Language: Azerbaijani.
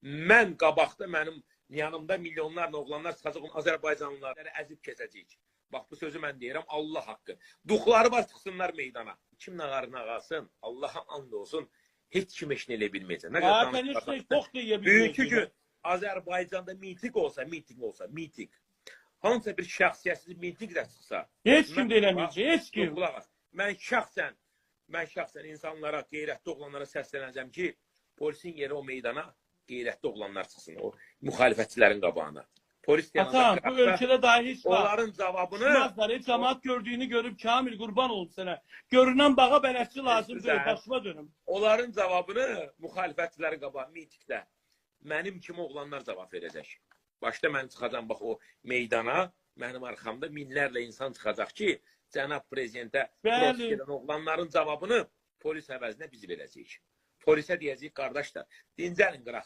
mən qabaqda mənim yanımda milyonlarla oğlanlar çıxacaq, Azərbaycanlıları əzib keçəcəyik. Bax, bu sözü mən deyirəm, Allah haqqı. Duxları var, çıxsınlar meydana. Kim nağarına qalsın, Allaha and olsun, heç kim eşini elə bilməyəcək. Bugünkü gün Azərbaycanda miting olsa, hansısa bir şəxsiyyətsiz miting də çıxsa, heç kim də eləməyəcək, heç kim. Mən şəxsən insanlara, qeyrətli oğlanlara səslənəcəm ki, polisin yeri o meydana qeyrətli oğlanlar çıxsın, o müxalifətçilərin qabağına. Atam, bu ölkədə dahi heç var. Onların cavabını... Çıxmazlar, cəmaat gördüyünü görüb, Kamil qurban olub sənə. Görünən bağa bələdçi lazımdır, başıma dönüm. Onların cavabını müxalifətçilərin qabağı mitingdə mənim kimi oğlanlar cavab verəcək. Başda mən çıxacam, bax, o meydana, mənim arxamda minlərlə insan çıxacaq ki, cənab prezidentə prost edən oğlanların cavabını polis əvəzinə biz verəcəyik. Polisə deyəcəyik, qardaşlar, dincəlin qıraq